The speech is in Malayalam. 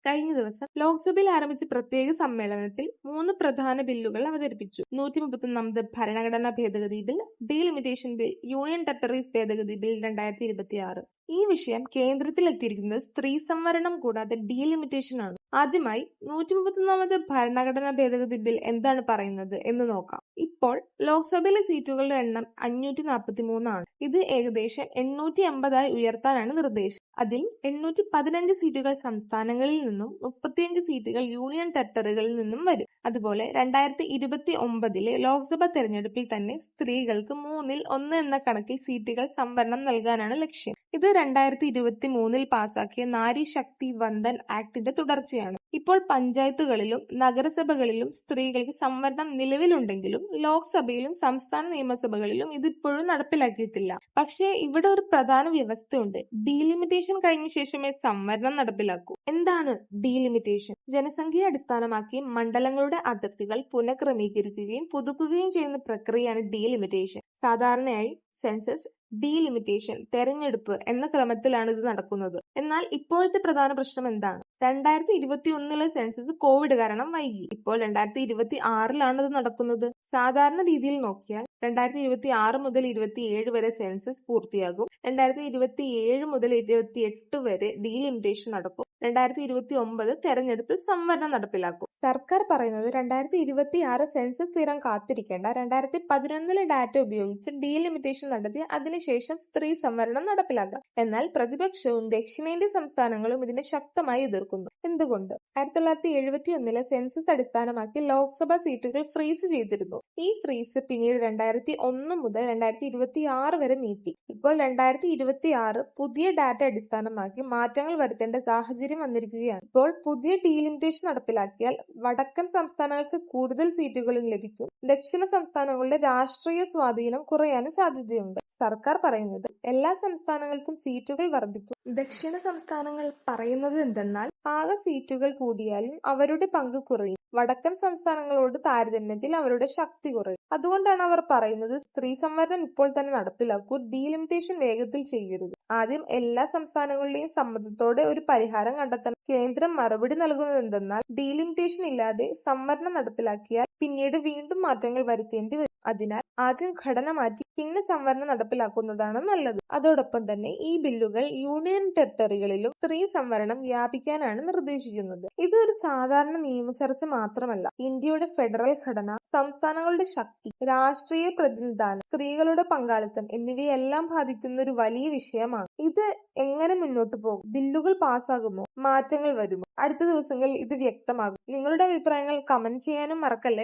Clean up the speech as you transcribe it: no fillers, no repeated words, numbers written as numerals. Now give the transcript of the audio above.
കഴിഞ്ഞ ദിവസം ലോക്സഭയിൽ ആരംഭിച്ച പ്രത്യേക സമ്മേളനത്തിൽ 3 പ്രധാന ബില്ലുകൾ അവതരിപ്പിച്ചു. 131 ഭരണഘടനാ ഭേദഗതി bill, delimitation bill, union territories ഭേദഗതി ബിൽ 2026. ഈ വിഷയം കേന്ദ്രത്തിലെത്തിയിരിക്കുന്നത് സ്ത്രീ സംവരണം കൂടാതെ ഡീലിമിറ്റേഷൻ ആണ്. ആദ്യമായി 131 ഭരണഘടനാ ഭേദഗതി ബിൽ എന്താണ് പറയുന്നത് എന്ന് നോക്കാം. ഇപ്പോൾ ലോക്സഭയിലെ സീറ്റുകളുടെ എണ്ണം 543 ആണ്. ഇത് ഏകദേശം 850 ഉയർത്താനാണ് നിർദ്ദേശം. അതിൽ 815 സീറ്റുകൾ സംസ്ഥാനങ്ങളിൽ നിന്നും 35 സീറ്റുകൾ യൂണിയൻ ടെറിട്ടറികളിൽ നിന്നും വരും. അതുപോലെ 2029 ലോക്സഭാ തെരഞ്ഞെടുപ്പിൽ തന്നെ സ്ത്രീകൾക്ക് 1/3 എന്ന കണക്കിൽ സീറ്റുകൾ സംവരണം നൽകാനാണ് ലക്ഷ്യം. ഇത് 2023 പാസാക്കിയ നാരി ശക്തി വന്ദൻ ആക്ടിന്റെ തുടർച്ചയാണ്. ഇപ്പോൾ പഞ്ചായത്തുകളിലും നഗരസഭകളിലും സ്ത്രീകൾക്ക് സംവരണം നിലവിലുണ്ടെങ്കിലും ലോക്സഭയിലും സംസ്ഥാന നിയമസഭകളിലും ഇതിപ്പോഴും നടപ്പിലാക്കിയിട്ടില്ല. പക്ഷേ ഇവിടെ ഒരു പ്രധാന വ്യവസ്ഥയുണ്ട്. ഡീലിമിറ്റേഷൻ കഴിഞ്ഞ ശേഷമേ സംവരണം നടപ്പിലാക്കൂ. എന്താണ് ഡീലിമിറ്റേഷൻ? ജനസംഖ്യയെ അടിസ്ഥാനമാക്കി മണ്ഡലങ്ങളുടെ അതിർത്തികൾ പുനഃക്രമീകരിക്കുകയും പുതുക്കുകയും ചെയ്യുന്ന പ്രക്രിയയാണ് ഡീലിമിറ്റേഷൻ. സാധാരണയായി സെൻസസ്, ഡീലിമിറ്റേഷൻ, തെരഞ്ഞെടുപ്പ് എന്ന ക്രമത്തിലാണ് ഇത് നടക്കുന്നത്. എന്നാൽ ഇപ്പോഴത്തെ പ്രധാന പ്രശ്നം എന്താണ്? 2021 സെൻസസ് കോവിഡ് കാരണം വൈകി. ഇപ്പോൾ 2026 ഇത് നടക്കുന്നത്. സാധാരണ രീതിയിൽ നോക്കിയാൽ 2026 മുതൽ 27 വരെ സെൻസസ് പൂർത്തിയാകും. 2027 മുതൽ 28 വരെ ഡീലിമിറ്റേഷൻ നടക്കും. 2029 തെരഞ്ഞെടുപ്പിൽ സംവരണം നടപ്പിലാക്കും. സർക്കാർ പറയുന്നത് 2026 സെൻസസ് തീരാൻ കാത്തിരിക്കേണ്ട, 2011 ഡാറ്റ ഉപയോഗിച്ച് ഡീലിമിറ്റേഷൻ നടത്തി അതിനുശേഷം സ്ത്രീ സംവരണം നടപ്പിലാക്കാം. എന്നാൽ പ്രതിപക്ഷവും ദക്ഷിണേന്ത്യൻ സംസ്ഥാനങ്ങളും ഇതിനെ ശക്തമായി എതിർക്കുന്നു. എന്തുകൊണ്ട്? 1971 സെൻസസ് അടിസ്ഥാനമാക്കി ലോക്സഭാ സീറ്റുകൾ ഫ്രീസ് ചെയ്തിരുന്നു. ഈ ഫ്രീസ് പിന്നീട് 2001 മുതൽ 2026 വരെ നീട്ടി. ഇപ്പോൾ 2026 പുതിയ ഡാറ്റ അടിസ്ഥാനമാക്കി മാറ്റങ്ങൾ വരുത്തേണ്ട സാഹചര്യം വന്നിരിക്കുകയാണ്. ഇപ്പോൾ പുതിയ ഡീലിമിറ്റേഷൻ നടപ്പിലാക്കിയാൽ വടക്കൻ സംസ്ഥാനങ്ങൾക്ക് കൂടുതൽ സീറ്റുകളും ലഭിക്കും. ദക്ഷിണ സംസ്ഥാനങ്ങളുടെ രാഷ്ട്രീയ സ്വാധീനം കുറയാനും സാധ്യതയുണ്ട്. സർക്കാർ പറയുന്നത് എല്ലാ സംസ്ഥാനങ്ങൾക്കും സീറ്റുകൾ വർദ്ധിക്കും. ദക്ഷിണ സംസ്ഥാനങ്ങൾ പറയുന്നത് എന്തെന്നാൽ ആകെ സീറ്റുകൾ കൂടിയാലും അവരുടെ പങ്ക് കുറയും. വടക്കൻ സംസ്ഥാനങ്ങളോട് താരതമ്യത്തിൽ അവരുടെ ശക്തി കുറയും. അതുകൊണ്ടാണ് അവർ പറയുന്നത് സ്ത്രീ സംവരണം ഇപ്പോൾ തന്നെ നടപ്പിലാക്കൂ, ഡീലിമിറ്റേഷൻ വേഗത്തിൽ ചെയ്യരുത്. ആദ്യം എല്ലാ സംസ്ഥാനങ്ങളുടെയും സമ്മതത്തോടെ ഒരു പരിഹാരം കണ്ടെത്തണം. കേന്ദ്രം മറുപടി നൽകുന്നത് എന്തെന്നാൽ ഡീലിമിറ്റേഷൻ ഇല്ലാതെ സംവരണം നടപ്പിലാക്കിയാൽ പിന്നീട് വീണ്ടും മാറ്റങ്ങൾ വരുത്തേണ്ടി വരും. അതിനാൽ ആദ്യം ഘടന മാറ്റി പിന്നെ സംവരണം നടപ്പിലാക്കുന്നതാണ് നല്ലത്. അതോടൊപ്പം തന്നെ ഈ ബില്ലുകൾ യൂണിയൻ ടെറിട്ടറികളിലും സ്ത്രീ സംവരണം വ്യാപിക്കാനാണ് നിർദ്ദേശിക്കുന്നത്. ഇത് ഒരു സാധാരണ നിയമചർച്ച മാത്രമല്ല. ഇന്ത്യയുടെ ഫെഡറൽ ഘടന, സംസ്ഥാനങ്ങളുടെ ശക്തി, രാഷ്ട്രീയ പ്രതിനിധാനം, സ്ത്രീകളുടെ പങ്കാളിത്തം എന്നിവയെല്ലാം ബാധിക്കുന്ന ഒരു വലിയ വിഷയമാണ്. ഇത് എങ്ങനെ മുന്നോട്ട് പോകും? ബില്ലുകൾ പാസ്സാകുമോ? മാറ്റങ്ങൾ വരുമോ? അടുത്ത ദിവസങ്ങളിൽ ഇത് വ്യക്തമാകും. നിങ്ങളുടെ അഭിപ്രായങ്ങൾ കമന്റ് ചെയ്യാനും മറക്കല്ലേ.